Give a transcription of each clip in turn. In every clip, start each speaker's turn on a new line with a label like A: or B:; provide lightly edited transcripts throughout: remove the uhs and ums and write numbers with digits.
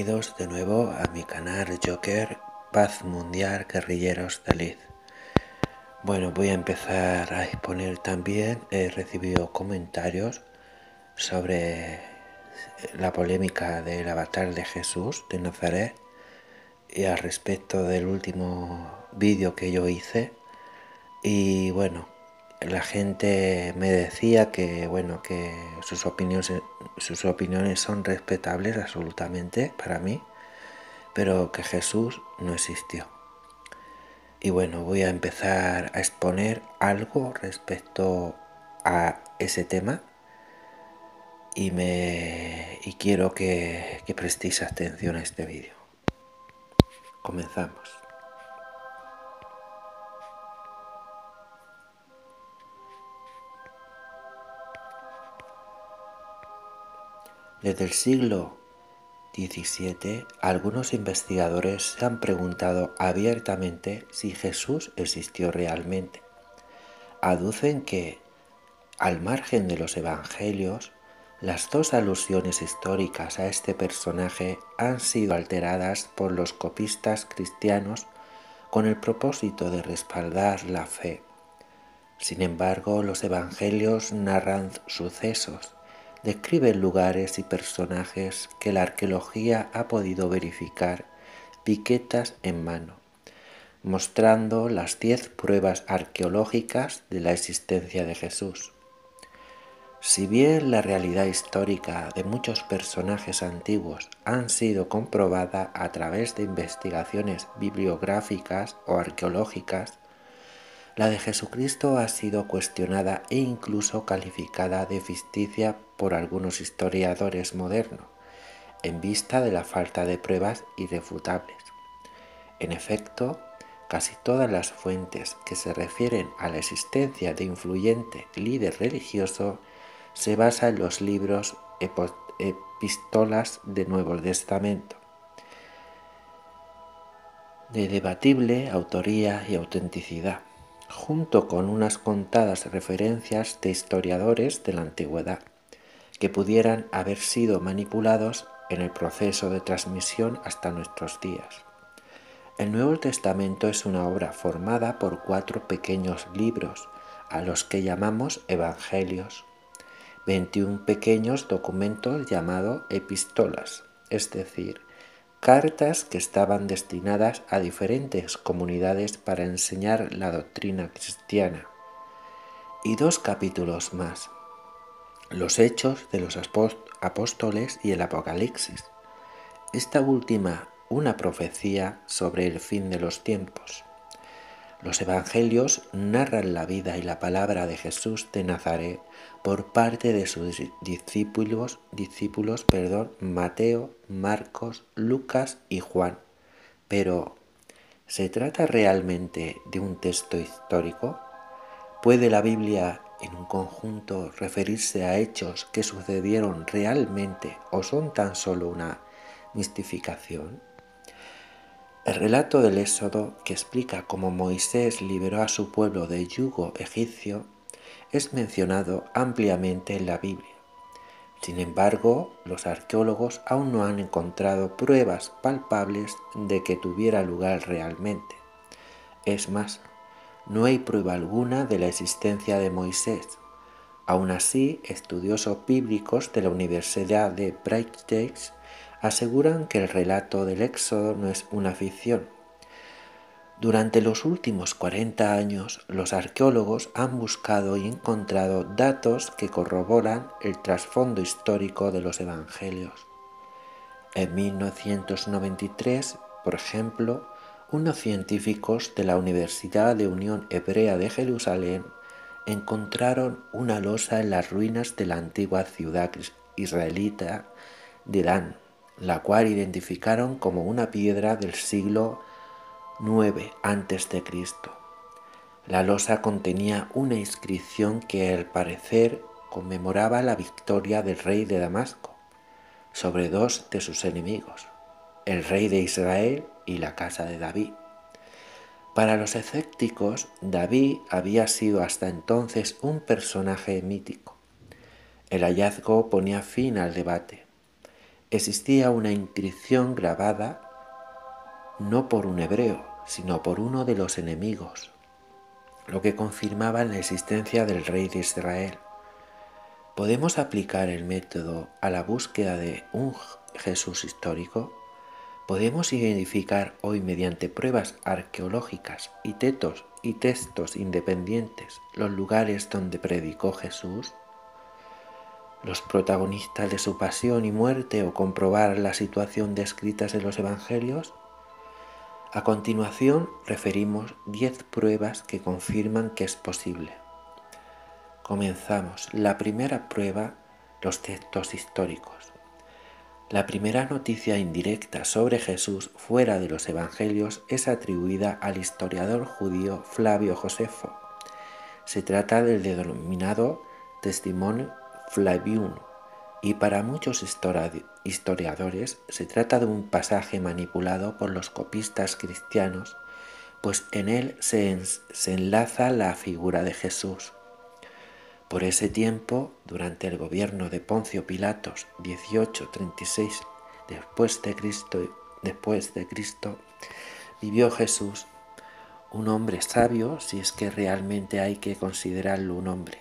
A: Bienvenidos de nuevo a mi canal Joker, Paz Mundial Guerrilleros de Liz. Bueno, voy a empezar a exponer también, he recibido comentarios sobre la polémica del avatar de Jesús de Nazaret y al respecto del último vídeo que yo hice. Y bueno, la gente me decía que bueno, que sus opiniones son respetables absolutamente para mí, pero que Jesús no existió. Y bueno, voy a empezar a exponer algo respecto a ese tema y quiero que prestéis atención a este vídeo. Comenzamos. Desde el siglo XVII, algunos investigadores se han preguntado abiertamente si Jesús existió realmente. Aducen que, al margen de los evangelios, las dos alusiones históricas a este personaje han sido alteradas por los copistas cristianos con el propósito de respaldar la fe. Sin embargo, los evangelios narran sucesos, describen lugares y personajes que la arqueología ha podido verificar piquetas en mano, mostrando las 10 pruebas arqueológicas de la existencia de Jesús. Si bien la realidad histórica de muchos personajes antiguos han sido comprobada a través de investigaciones bibliográficas o arqueológicas, la de Jesucristo ha sido cuestionada e incluso calificada de ficticia por algunos historiadores modernos, en vista de la falta de pruebas irrefutables. En efecto, casi todas las fuentes que se refieren a la existencia de influyente líder religioso se basan en los libros epístolas del Nuevo Testamento, de debatible autoría y autenticidad, junto con unas contadas referencias de historiadores de la antigüedad, que pudieran haber sido manipulados en el proceso de transmisión hasta nuestros días. El Nuevo Testamento es una obra formada por 4 pequeños libros, a los que llamamos evangelios, 21 pequeños documentos llamados epístolas, es decir, cartas que estaban destinadas a diferentes comunidades para enseñar la doctrina cristiana, y 2 capítulos más, los Hechos de los Apóstoles y el Apocalipsis, esta última una profecía sobre el fin de los tiempos. Los evangelios narran la vida y la palabra de Jesús de Nazaret por parte de sus discípulos, Mateo, Marcos, Lucas y Juan. Pero, ¿se trata realmente de un texto histórico? ¿Puede la Biblia en un conjunto referirse a hechos que sucedieron realmente o son tan solo una mistificación? El relato del Éxodo, que explica cómo Moisés liberó a su pueblo del yugo egipcio, es mencionado ampliamente en la Biblia. Sin embargo, los arqueólogos aún no han encontrado pruebas palpables de que tuviera lugar realmente. Es más, no hay prueba alguna de la existencia de Moisés. Aún así, estudiosos bíblicos de la Universidad de Braithwaite aseguran que el relato del Éxodo no es una ficción. Durante los últimos 40 años, los arqueólogos han buscado y encontrado datos que corroboran el trasfondo histórico de los evangelios. En 1993, por ejemplo, unos científicos de la Universidad de Unión Hebrea de Jerusalén encontraron una losa en las ruinas de la antigua ciudad israelita de Dan, la cual identificaron como una piedra del siglo IX a.C. La losa contenía una inscripción que al parecer conmemoraba la victoria del rey de Damasco sobre 2 de sus enemigos, el rey de Israel y la casa de David. Para los escépticos, David había sido hasta entonces un personaje mítico. El hallazgo ponía fin al debate. existía una inscripción grabada no por un hebreo, sino por uno de los enemigos, lo que confirmaba la existencia del rey de Israel. ¿Podemos aplicar el método a la búsqueda de un Jesús histórico? ¿Podemos identificar hoy mediante pruebas arqueológicas y textos independientes los lugares donde predicó Jesús, los protagonistas de su pasión y muerte, o comprobar la situación descritas en los evangelios? A continuación referimos 10 pruebas que confirman que es posible. Comenzamos. La primera prueba, los textos históricos. La primera noticia indirecta sobre Jesús fuera de los evangelios es atribuida al historiador judío Flavio Josefo. Se trata del denominado Testimonium Flavium, y para muchos historiadores se trata de un pasaje manipulado por los copistas cristianos, pues en él se enlaza la figura de Jesús. Por ese tiempo, durante el gobierno de Poncio Pilatos, 1836 después de Cristo, vivió Jesús, un hombre sabio, si es que realmente hay que considerarlo un hombre,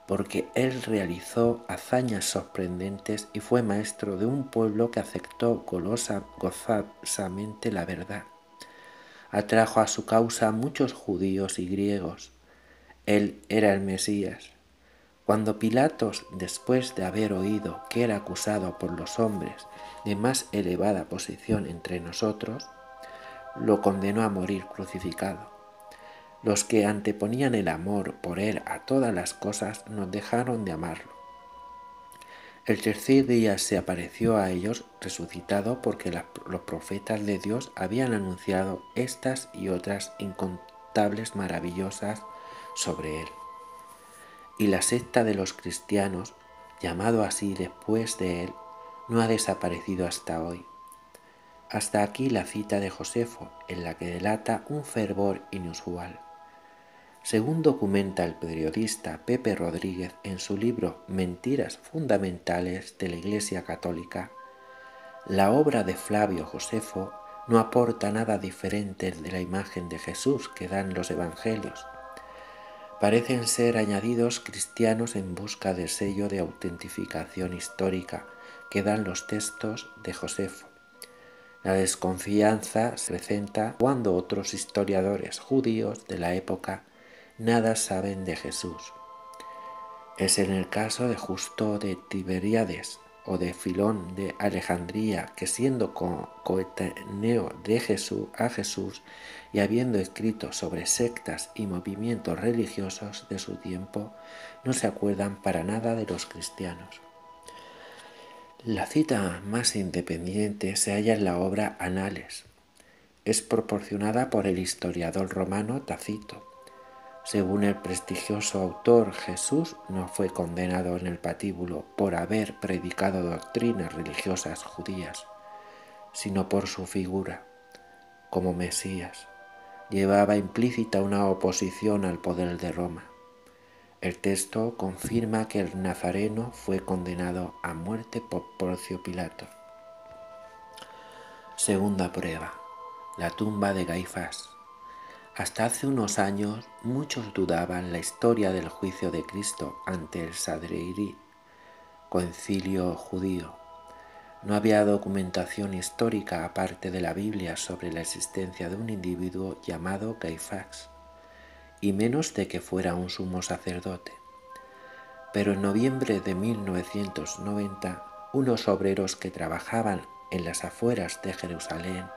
A: porque él realizó hazañas sorprendentes y fue maestro de un pueblo que aceptó gozosamente la verdad. Atrajo a su causa a muchos judíos y griegos. Él era el Mesías. Cuando Pilatos, después de haber oído que era acusado por los hombres de más elevada posición entre nosotros, lo condenó a morir crucificado. Los que anteponían el amor por él a todas las cosas nos dejaron de amarlo. El tercer día se apareció a ellos resucitado, porque los profetas de Dios habían anunciado estas y otras incontables maravillosas sobre él. Y la secta de los cristianos, llamado así después de él, no ha desaparecido hasta hoy. Hasta aquí la cita de Josefo, en la que delata un fervor inusual. Según documenta el periodista Pepe Rodríguez en su libro Mentiras fundamentales de la Iglesia Católica, la obra de Flavio Josefo no aporta nada diferente de la imagen de Jesús que dan los evangelios. Parecen ser añadidos cristianos en busca del sello de autentificación histórica que dan los textos de Josefo. La desconfianza se presenta cuando otros historiadores judíos de la época nada saben de Jesús. Es en el caso de Justo de Tiberíades o de Filón de Alejandría, que siendo coetáneo de Jesús y habiendo escrito sobre sectas y movimientos religiosos de su tiempo, no se acuerdan para nada de los cristianos. La cita más independiente se halla en la obra Anales. Es proporcionada por el historiador romano Tácito. Según el prestigioso autor, Jesús no fue condenado en el patíbulo por haber predicado doctrinas religiosas judías, sino por su figura como Mesías. Llevaba implícita una oposición al poder de Roma. El texto confirma que el nazareno fue condenado a muerte por Poncio Pilato. Segunda prueba, la tumba de Caifás. Hasta hace unos años muchos dudaban la historia del juicio de Cristo ante el Sanedrín, concilio judío. No había documentación histórica aparte de la Biblia sobre la existencia de un individuo llamado Caifás, y menos de que fuera un sumo sacerdote. Pero en noviembre de 1990, unos obreros que trabajaban en las afueras de Jerusalén,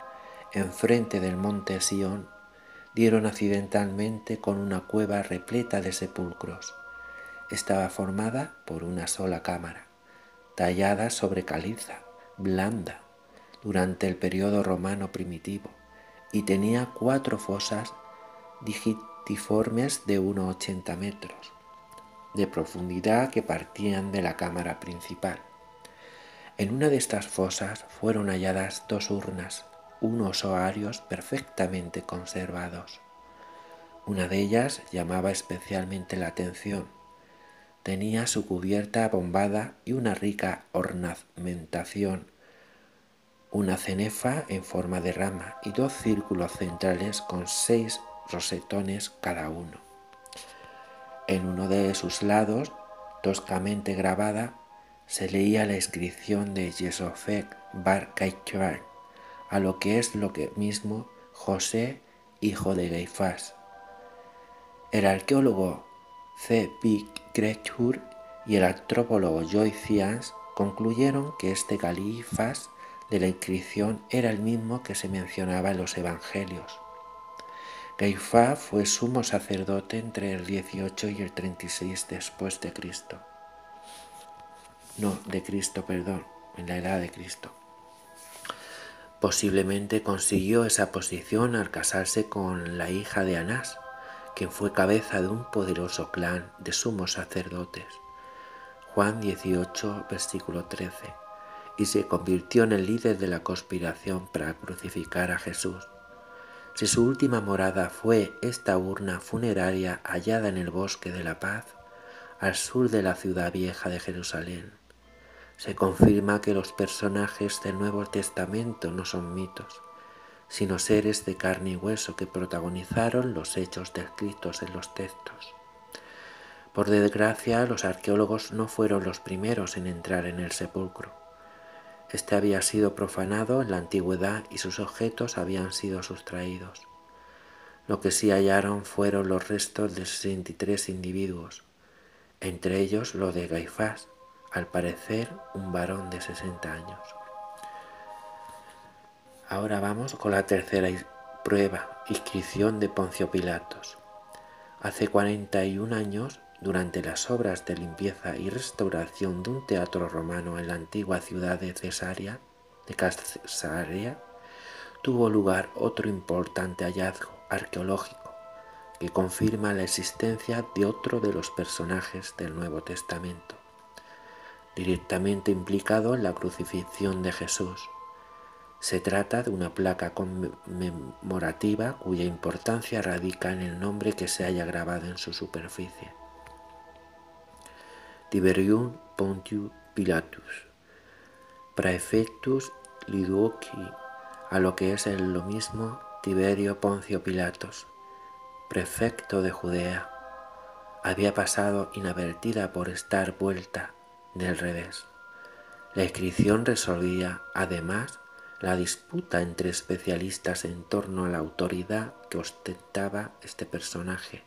A: enfrente del monte Sión, dieron accidentalmente con una cueva repleta de sepulcros. Estaba formada por una sola cámara, tallada sobre caliza, blanda, durante el periodo romano primitivo, y tenía 4 fosas digitiformes de 1,80 metros de profundidad que partían de la cámara principal. En una de estas fosas fueron halladas 2 urnas, unos oarios perfectamente conservados. Una de ellas llamaba especialmente la atención. Tenía su cubierta abombada y una rica ornamentación una cenefa en forma de rama y 2 círculos centrales con 6 rosetones cada uno. En uno de sus lados, toscamente grabada, se leía la inscripción de Yesofek bar Caifás, a lo que es lo mismo José, hijo de Caifás. El arqueólogo C. P. Krechur y el antropólogo Joy Cians concluyeron que este Caifás de la inscripción era el mismo que se mencionaba en los evangelios. Caifás fue sumo sacerdote entre el 18 y el 36 después de Cristo. En la edad de Cristo. Posiblemente consiguió esa posición al casarse con la hija de Anás, quien fue cabeza de un poderoso clan de sumos sacerdotes. Juan 18, versículo 13, y se convirtió en el líder de la conspiración para crucificar a Jesús. Si su última morada fue esta urna funeraria hallada en el Bosque de la Paz, al sur de la ciudad vieja de Jerusalén, se confirma que los personajes del Nuevo Testamento no son mitos, sino seres de carne y hueso que protagonizaron los hechos descritos en los textos. Por desgracia, los arqueólogos no fueron los primeros en entrar en el sepulcro. Este había sido profanado en la antigüedad y sus objetos habían sido sustraídos. Lo que sí hallaron fueron los restos de 63 individuos, entre ellos los de Caifás, al parecer un varón de 60 años. Ahora vamos con la tercera prueba, inscripción de Poncio Pilatos. Hace 41 años, durante las obras de limpieza y restauración de un teatro romano en la antigua ciudad de Cesarea, tuvo lugar otro importante hallazgo arqueológico que confirma la existencia de otro de los personajes del Nuevo Testamento, directamente implicado en la crucifixión de Jesús. Se trata de una placa conmemorativa cuya importancia radica en el nombre que se haya grabado en su superficie. Tiberium Pontius Pilatus, Praefectus Liduoci, a lo que es lo mismo Tiberio Poncio Pilatos, prefecto de Judea, había pasado inadvertida por estar vuelta del revés. La inscripción resolvía, además, la disputa entre especialistas en torno a la autoridad que ostentaba este personaje,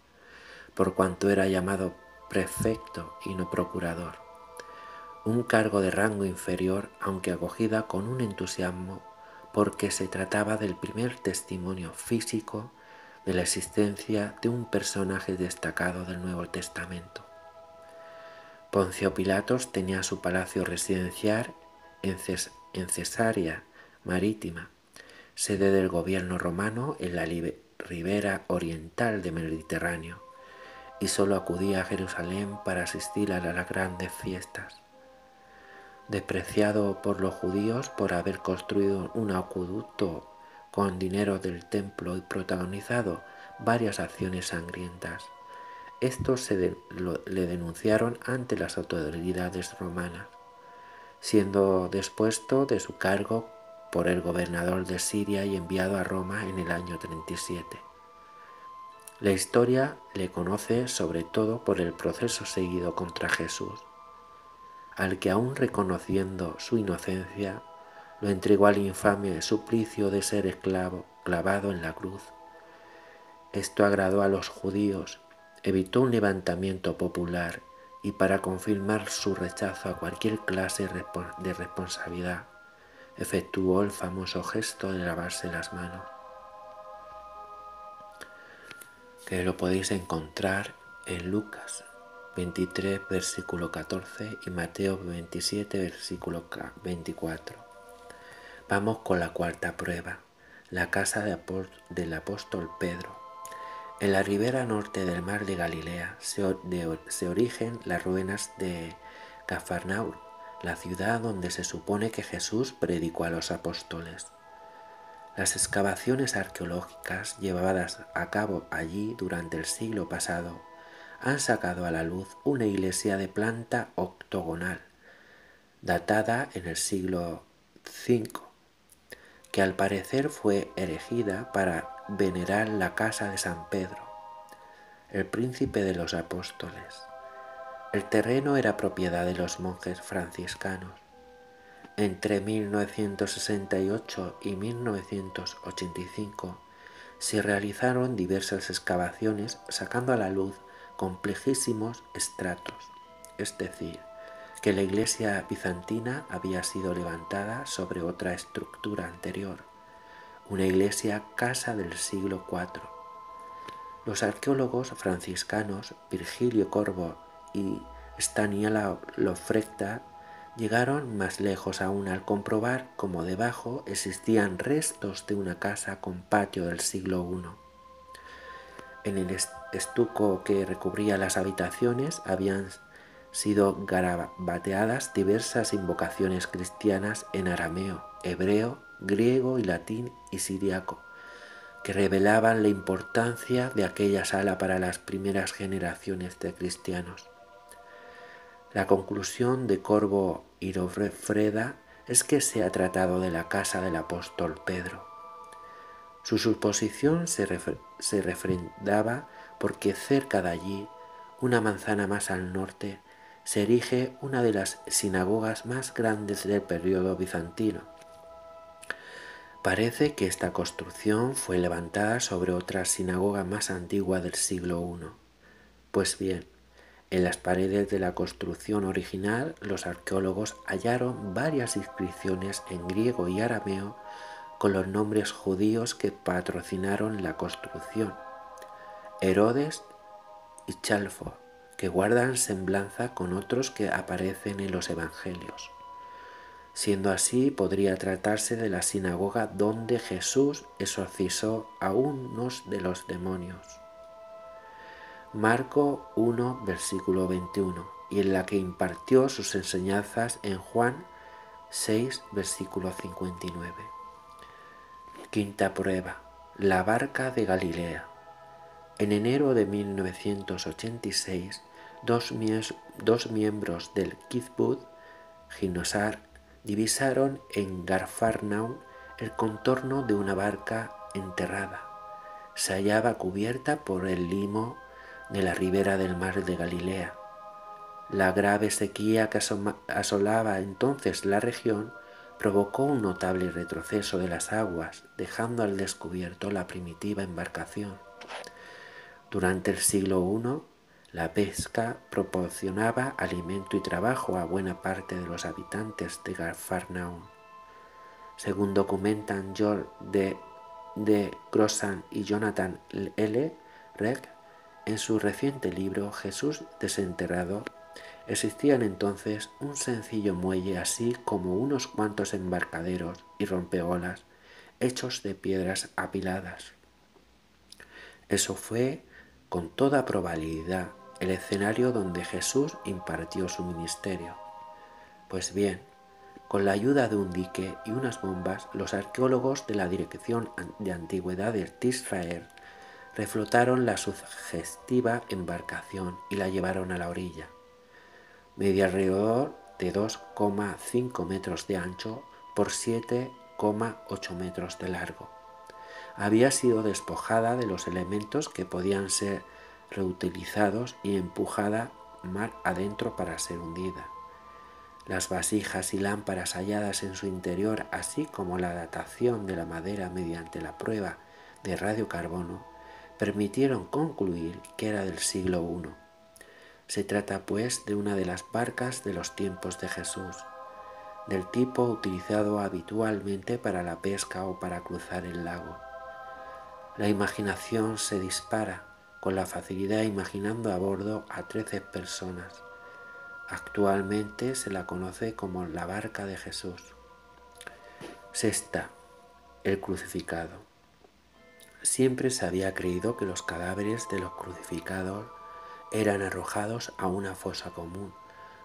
A: por cuanto era llamado prefecto y no procurador, un cargo de rango inferior, aunque acogida con un entusiasmo, porque se trataba del primer testimonio físico de la existencia de un personaje destacado del Nuevo Testamento. Poncio Pilatos tenía su palacio residencial en Cesarea Marítima, sede del gobierno romano en la ribera oriental del Mediterráneo, y solo acudía a Jerusalén para asistir a las grandes fiestas. Despreciado por los judíos por haber construido un acueducto con dinero del templo y protagonizado varias acciones sangrientas, estos le denunciaron ante las autoridades romanas, siendo depuesto de su cargo por el gobernador de Siria y enviado a Roma en el año 37. La historia le conoce sobre todo por el proceso seguido contra Jesús, al que aún reconociendo su inocencia, lo entregó al infame suplicio de ser esclavo clavado en la cruz. Esto agradó a los judíos, evitó un levantamiento popular y para confirmar su rechazo a cualquier clase de responsabilidad, efectuó el famoso gesto de lavarse las manos, que lo podéis encontrar en Lucas 23, versículo 14 y Mateo 27, versículo 24. Vamos con la cuarta prueba, la casa del apóstol Pedro. En la ribera norte del mar de Galilea se origen las ruinas de Cafarnaúm, la ciudad donde se supone que Jesús predicó a los apóstoles. Las excavaciones arqueológicas llevadas a cabo allí durante el siglo pasado han sacado a la luz una iglesia de planta octogonal, datada en el siglo V, que al parecer fue erigida para venerar la casa de San Pedro, el príncipe de los apóstoles. El terreno era propiedad de los monjes franciscanos. Entre 1968 y 1985 se realizaron diversas excavaciones sacando a la luz complejísimos estratos, es decir, que la iglesia bizantina había sido levantada sobre otra estructura anterior, una iglesia casa del siglo IV. Los arqueólogos franciscanos Virgilio Corbo y Stanislav Lofreta llegaron más lejos aún al comprobar cómo debajo existían restos de una casa con patio del siglo I. En el estuco que recubría las habitaciones habían sido garabateadas diversas invocaciones cristianas en arameo, hebreo, griego y latín y siríaco, que revelaban la importancia de aquella sala para las primeras generaciones de cristianos. La conclusión de Corbo y Lofreda es que se ha tratado de la casa del apóstol Pedro. Su suposición se refrendaba porque cerca de allí, una manzana más al norte, se erige una de las sinagogas más grandes del periodo bizantino. Parece que esta construcción fue levantada sobre otra sinagoga más antigua del siglo I. Pues bien, en las paredes de la construcción original, los arqueólogos hallaron varias inscripciones en griego y arameo con los nombres judíos que patrocinaron la construcción, Herodes y Chalfo, que guardan semblanza con otros que aparecen en los evangelios. Siendo así, podría tratarse de la sinagoga donde Jesús exorcizó a unos de los demonios. Marco 1, versículo 21, y en la que impartió sus enseñanzas en Juan 6, versículo 59. Quinta prueba, la barca de Galilea. En enero de 1986, dos miembros del Kibbutz Ginosar divisaron en Garfarnaum el contorno de una barca enterrada. Se hallaba cubierta por el limo de la ribera del mar de Galilea. La grave sequía que asolaba entonces la región provocó un notable retroceso de las aguas, dejando al descubierto la primitiva embarcación. Durante el siglo I, la pesca proporcionaba alimento y trabajo a buena parte de los habitantes de Garfarnaum. Según documentan George D. Crossan y Jonathan L. Reck en su reciente libro Jesús desenterrado, existían entonces un sencillo muelle así como unos cuantos embarcaderos y rompeolas hechos de piedras apiladas. Eso fue, con toda probabilidad, el escenario donde Jesús impartió su ministerio. Pues bien, con la ayuda de un dique y unas bombas, los arqueólogos de la Dirección de Antigüedades de Israel reflotaron la sugestiva embarcación y la llevaron a la orilla. Medía alrededor de 2,5 metros de ancho por 7,8 metros de largo. Había sido despojada de los elementos que podían ser reutilizados y empujada mar adentro para ser hundida. Las vasijas y lámparas halladas en su interior, así como la datación de la madera mediante la prueba de radiocarbono, permitieron concluir que era del siglo I. Se trata, pues, de una de las barcas de los tiempos de Jesús, del tipo utilizado habitualmente para la pesca o para cruzar el lago. La imaginación se dispara con la facilidad imaginando a bordo a 13 personas. Actualmente se la conoce como la barca de Jesús. Sexta, el crucificado. Siempre se había creído que los cadáveres de los crucificados eran arrojados a una fosa común,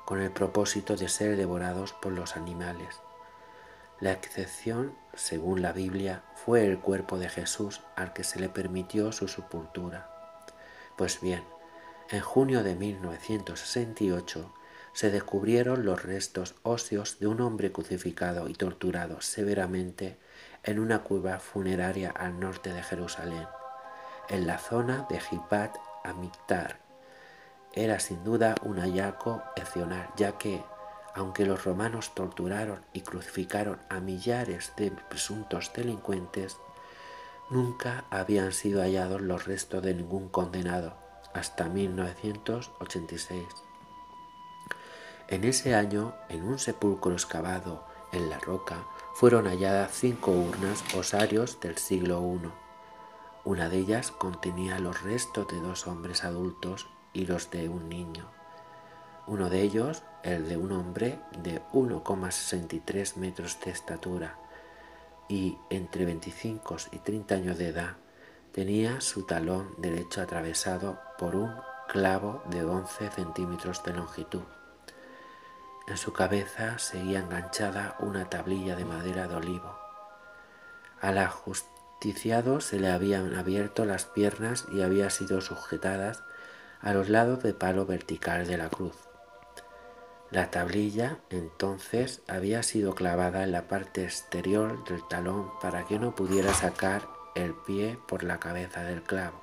A: con el propósito de ser devorados por los animales. La excepción, según la Biblia, fue el cuerpo de Jesús al que se le permitió su sepultura. Pues bien, en junio de 1968 se descubrieron los restos óseos de un hombre crucificado y torturado severamente en una cueva funeraria al norte de Jerusalén, en la zona de Givat Amitar. Era sin duda un hallazgo excepcional, ya que, aunque los romanos torturaron y crucificaron a millares de presuntos delincuentes, nunca habían sido hallados los restos de ningún condenado hasta 1986. En ese año, en un sepulcro excavado en la roca, fueron halladas 5 urnas osarios del siglo I. Una de ellas contenía los restos de 2 hombres adultos y los de un niño. Uno de ellos, el de un hombre de 1,63 metros de estatura y entre 25 y 30 años de edad, tenía su talón derecho atravesado por un clavo de 11 centímetros de longitud. En su cabeza seguía enganchada una tablilla de madera de olivo. Al ajusticiado se le habían abierto las piernas y había sido sujetadas a los lados del palo vertical de la cruz. La tablilla, entonces, había sido clavada en la parte exterior del talón para que no pudiera sacar el pie por la cabeza del clavo.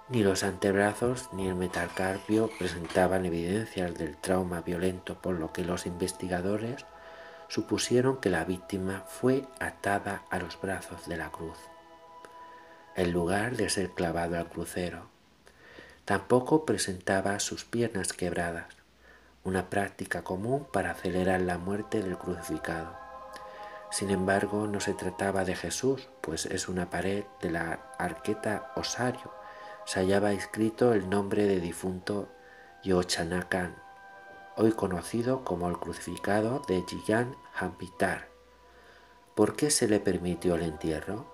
A: Ni los antebrazos ni el metacarpio presentaban evidencias del trauma violento, por lo que los investigadores supusieron que la víctima fue atada a los brazos de la cruz, en lugar de ser clavado al crucero. Tampoco presentaba sus piernas quebradas, una práctica común para acelerar la muerte del crucificado. Sin embargo, no se trataba de Jesús, pues en una pared de la arqueta osario se hallaba escrito el nombre de difunto Yochanan, hoy conocido como el crucificado de Givat Amitar. ¿Por qué se le permitió el entierro?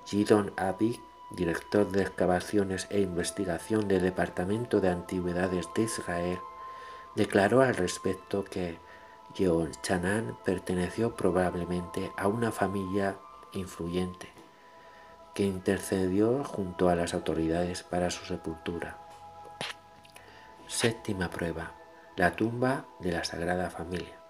A: Gideon Abig, director de excavaciones e investigación del Departamento de Antigüedades de Israel, declaró al respecto que Yochanan perteneció probablemente a una familia influyente, que intercedió junto a las autoridades para su sepultura. Séptima prueba: la tumba de la Sagrada Familia.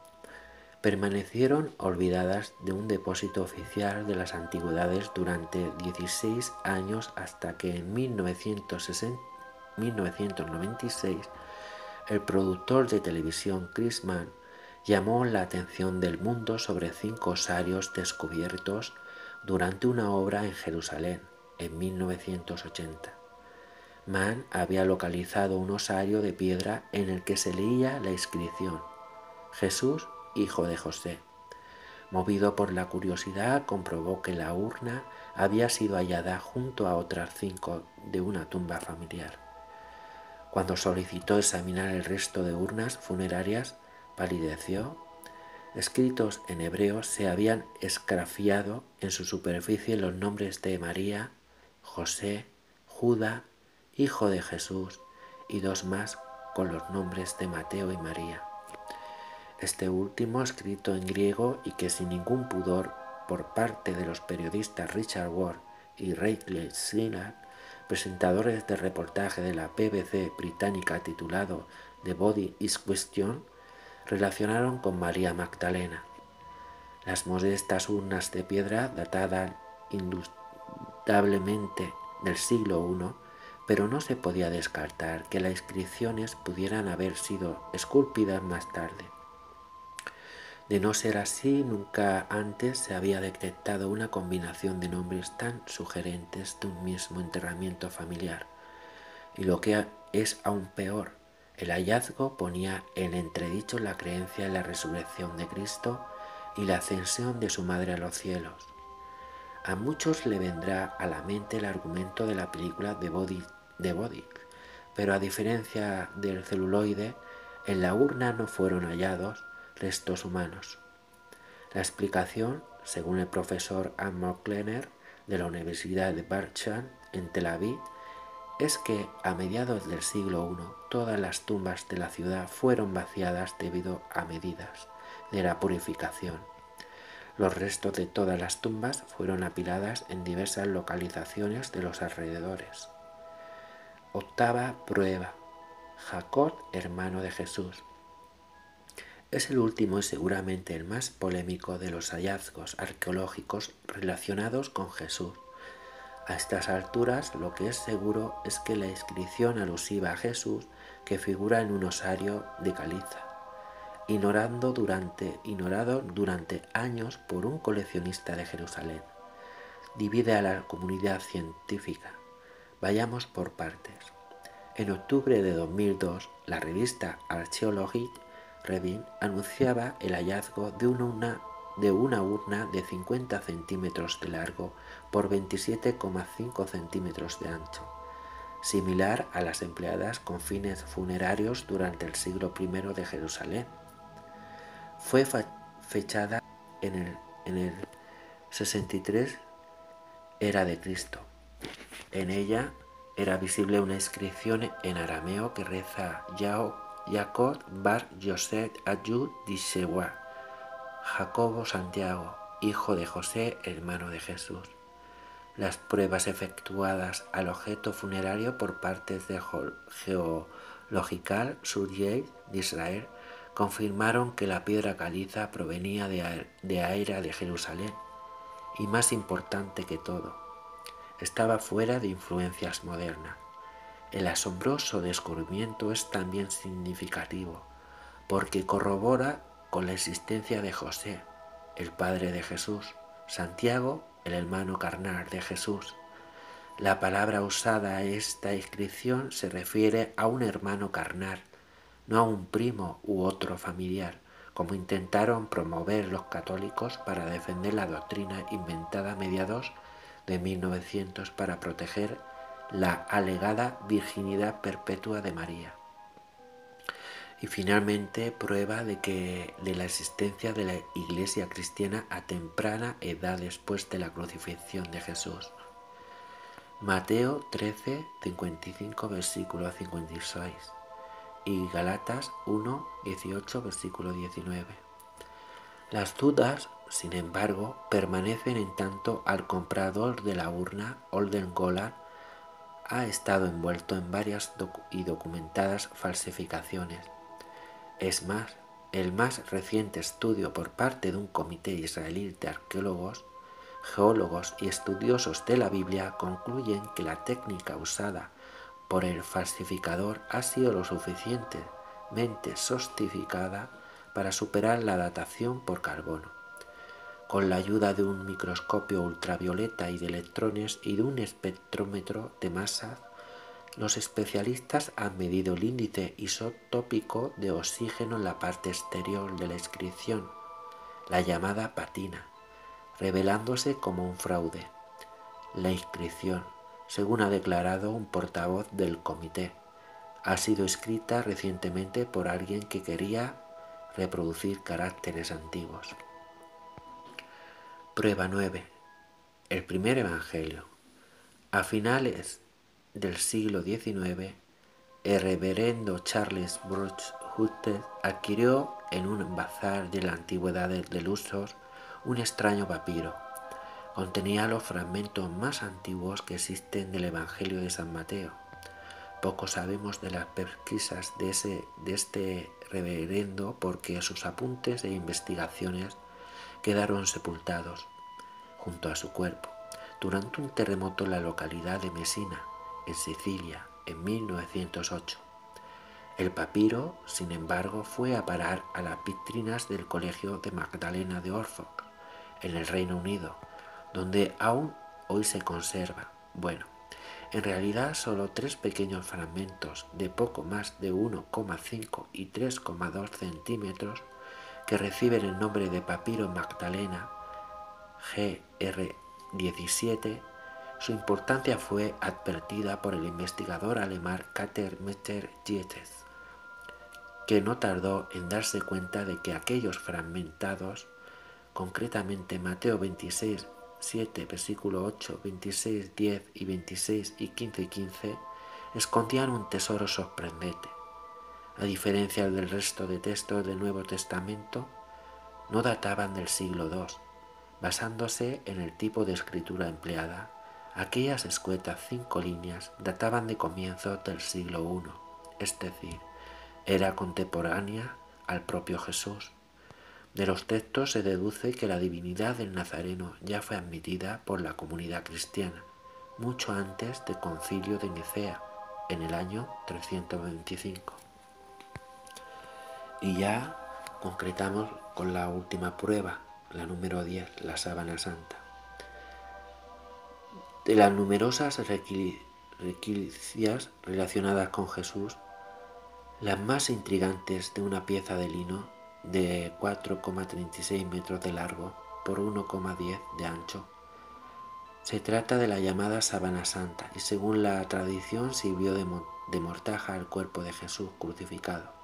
A: Permanecieron olvidadas de un depósito oficial de las antigüedades durante 16 años hasta que en 1996 el productor de televisión Chris Mann llamó la atención del mundo sobre 5 osarios descubiertos durante una obra en Jerusalén en 1980. Mann había localizado un osario de piedra en el que se leía la inscripción: Jesús, hijo de José. Movido por la curiosidad, comprobó que la urna había sido hallada junto a otras 5 de una tumba familiar. Cuando solicitó examinar el resto de urnas funerarias, palideció. Escritos en hebreo se habían esgrafiado en su superficie los nombres de María, José, Judá, hijo de Jesús, y 2 más con los nombres de Mateo y María. Este último, escrito en griego y que sin ningún pudor por parte de los periodistas Richard Ward y Rachel Sennett, presentadores de reportaje de la BBC británica titulado The Body is Question, relacionaron con María Magdalena. Las modestas urnas de piedra datadas indudablemente del siglo I, pero no se podía descartar que las inscripciones pudieran haber sido esculpidas más tarde. De no ser así, nunca antes se había detectado una combinación de nombres tan sugerentes de un mismo enterramiento familiar. Y lo que es aún peor, el hallazgo ponía en entredicho la creencia en la resurrección de Cristo y la ascensión de su madre a los cielos. A muchos le vendrá a la mente el argumento de la película The Body, pero a diferencia del celuloide, en la urna no fueron hallados restos humanos. La explicación, según el profesor Amos Klenner de la Universidad de Bar-Ilan en Tel Aviv, es que a mediados del siglo I todas las tumbas de la ciudad fueron vaciadas debido a medidas de la purificación. Los restos de todas las tumbas fueron apiladas en diversas localizaciones de los alrededores. Octava prueba: Jacob, hermano de Jesús. Es el último y seguramente el más polémico de los hallazgos arqueológicos relacionados con Jesús. A estas alturas, lo que es seguro es que la inscripción alusiva a Jesús, que figura en un osario de caliza, ignorado durante años por un coleccionista de Jerusalén, divide a la comunidad científica. Vayamos por partes. En octubre de 2002, la revista Archaeologic Review anunciaba el hallazgo de una urna de 50 centímetros de largo por 27,5 centímetros de ancho, similar a las empleadas con fines funerarios durante el siglo I de Jerusalén. Fue fechada en el 63 era de Cristo. En ella era visible una inscripción en arameo que reza Jacob bar Yosef Ayud Dishewa, Jacobo Santiago, hijo de José, hermano de Jesús. Las pruebas efectuadas al objeto funerario por partes de Geological Survey de Israel confirmaron que la piedra caliza provenía de Aera de Jerusalén, y más importante que todo, estaba fuera de influencias modernas. El asombroso descubrimiento es también significativo, porque corrobora con la existencia de José, el padre de Jesús, Santiago, el hermano carnal de Jesús. La palabra usada en esta inscripción se refiere a un hermano carnal, no a un primo u otro familiar, como intentaron promover los católicos para defender la doctrina inventada a mediados de 1900 para proteger la alegada virginidad perpetua de María. Y finalmente, prueba de la existencia de la Iglesia cristiana a temprana edad después de la crucifixión de Jesús. Mateo 13, 55, versículo 56 y Galatas 1, 18, versículo 19. Las dudas, sin embargo, permanecen en tanto al comprador de la urna, Olden Golan, ha estado envuelto en varias y documentadas falsificaciones. Es más, el más reciente estudio por parte de un comité israelí de arqueólogos, geólogos y estudiosos de la Biblia concluyen que la técnica usada por el falsificador ha sido lo suficientemente sofisticada para superar la datación por carbono. Con la ayuda de un microscopio ultravioleta y de electrones y de un espectrómetro de masas, los especialistas han medido el índice isotópico de oxígeno en la parte exterior de la inscripción, la llamada patina, revelándose como un fraude. La inscripción, según ha declarado un portavoz del comité, ha sido escrita recientemente por alguien que quería reproducir caracteres antiguos. Prueba 9. El primer evangelio. A finales del siglo XIX, el reverendo Charles Bruce Hutter adquirió en un bazar de la antigüedad de Luxor un extraño papiro. Contenía los fragmentos más antiguos que existen del Evangelio de San Mateo. Poco sabemos de las pesquisas de este reverendo porque sus apuntes e investigaciones quedaron sepultados junto a su cuerpo durante un terremoto en la localidad de Messina, en Sicilia, en 1908. El papiro, sin embargo, fue a parar a las vitrinas del Colegio de Magdalena de Oxford, en el Reino Unido, donde aún hoy se conserva. Bueno, en realidad solo 3 pequeños fragmentos de poco más de 1,5 y 3,2 centímetros que reciben el nombre de papiro Magdalena GR17, su importancia fue advertida por el investigador alemán Kater Metter-Dietrich, que no tardó en darse cuenta de que aquellos fragmentados, concretamente Mateo 26, 7, versículo 8, 26, 10 y 26 y 15, escondían un tesoro sorprendente. A diferencia del resto de textos del Nuevo Testamento, no databan del siglo II. Basándose en el tipo de escritura empleada, aquellas escuetas 5 líneas databan de comienzos del siglo I, es decir, era contemporánea al propio Jesús. De los textos se deduce que la divinidad del Nazareno ya fue admitida por la comunidad cristiana, mucho antes del Concilio de Nicea, en el año 325. Y ya concretamos con la última prueba, la número 10, la sábana santa. De las numerosas reliquias relacionadas con Jesús, las más intrigantes de una pieza de lino de 4,36 metros de largo por 1,10 de ancho. Se trata de la llamada sábana santa y según la tradición sirvió de mortaja al cuerpo de Jesús crucificado.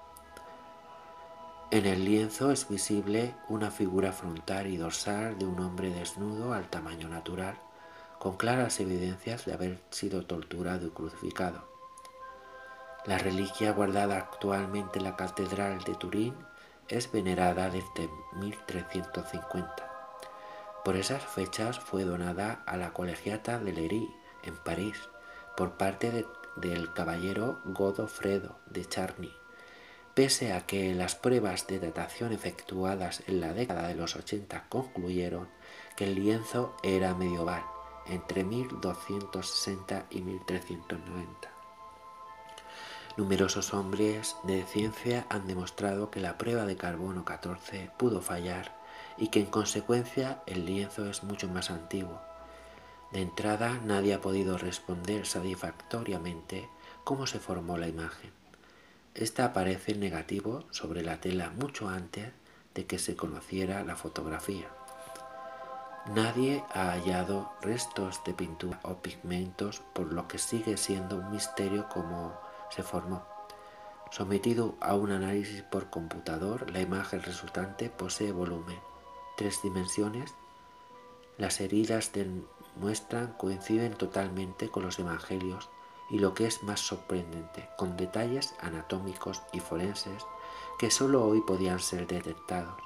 A: En el lienzo es visible una figura frontal y dorsal de un hombre desnudo al tamaño natural, con claras evidencias de haber sido torturado y crucificado. La reliquia guardada actualmente en la Catedral de Turín es venerada desde 1350. Por esas fechas fue donada a la Colegiata de Léry, en París, por parte del caballero Godofredo de Charny, pese a que las pruebas de datación efectuadas en la década de los 80 concluyeron que el lienzo era medieval, entre 1260 y 1390. Numerosos hombres de ciencia han demostrado que la prueba de carbono 14 pudo fallar y que en consecuencia el lienzo es mucho más antiguo. De entrada, nadie ha podido responder satisfactoriamente cómo se formó la imagen. Esta aparece en negativo sobre la tela mucho antes de que se conociera la fotografía. Nadie ha hallado restos de pintura o pigmentos, por lo que sigue siendo un misterio cómo se formó. Sometido a un análisis por computador, la imagen resultante posee volumen, 3 dimensiones. Las heridas del muestran coinciden totalmente con los evangelios y lo que es más sorprendente, con detalles anatómicos y forenses que solo hoy podían ser detectados.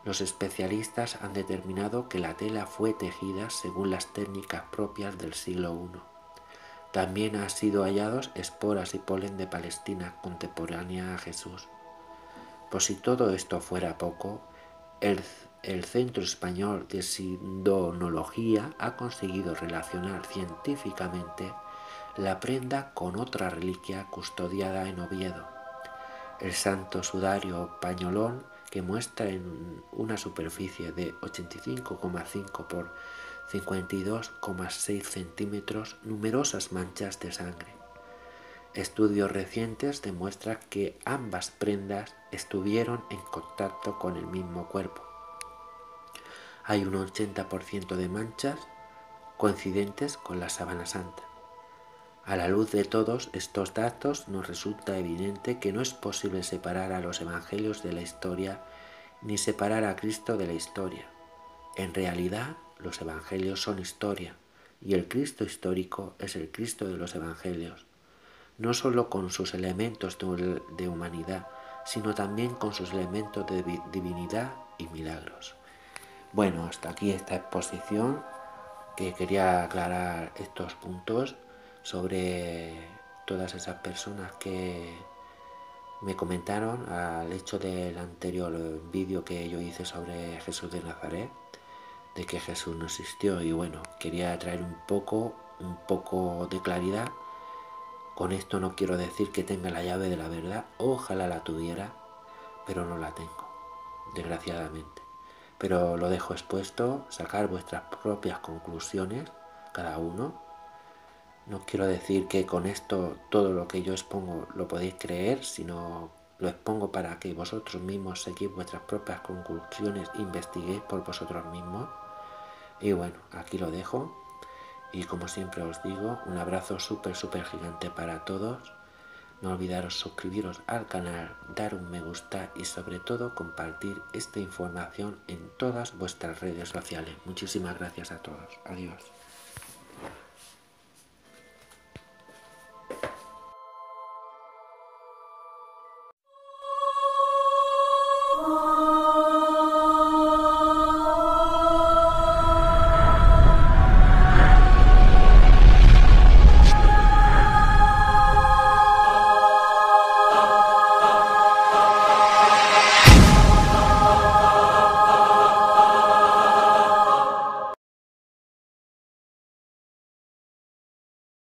A: Los especialistas han determinado que la tela fue tejida según las técnicas propias del siglo I. También han sido hallados esporas y polen de Palestina contemporánea a Jesús. Por si todo esto fuera poco, el Centro Español de Sindonología ha conseguido relacionar científicamente la prenda con otra reliquia custodiada en Oviedo, el Santo Sudario Pañolón, que muestra en una superficie de 85,5 por 52,6 centímetros numerosas manchas de sangre. Estudios recientes demuestran que ambas prendas estuvieron en contacto con el mismo cuerpo. Hay un 80% de manchas coincidentes con la sábana santa. A la luz de todos estos datos nos resulta evidente que no es posible separar a los evangelios de la historia ni separar a Cristo de la historia. En realidad, los evangelios son historia y el Cristo histórico es el Cristo de los evangelios, no solo con sus elementos de humanidad, sino también con sus elementos de divinidad y milagros. Bueno, hasta aquí esta exposición, que quería aclarar estos puntos sobre todas esas personas que me comentaron al hecho del anterior vídeo que yo hice sobre Jesús de Nazaret, de que Jesús no existió, y bueno, quería traer un poco de claridad. Con esto no quiero decir que tenga la llave de la verdad, ojalá la tuviera, pero no la tengo, desgraciadamente. Pero lo dejo expuesto, sacar vuestras propias conclusiones, cada uno. No quiero decir que con esto todo lo que yo expongo lo podéis creer, sino lo expongo para que vosotros mismos saquéis vuestras propias conclusiones, investiguéis por vosotros mismos. Y bueno, aquí lo dejo. Y como siempre os digo, un abrazo súper gigante para todos. No olvidaros suscribiros al canal, dar un me gusta y sobre todo compartir esta información en todas vuestras redes sociales. Muchísimas gracias a todos. Adiós.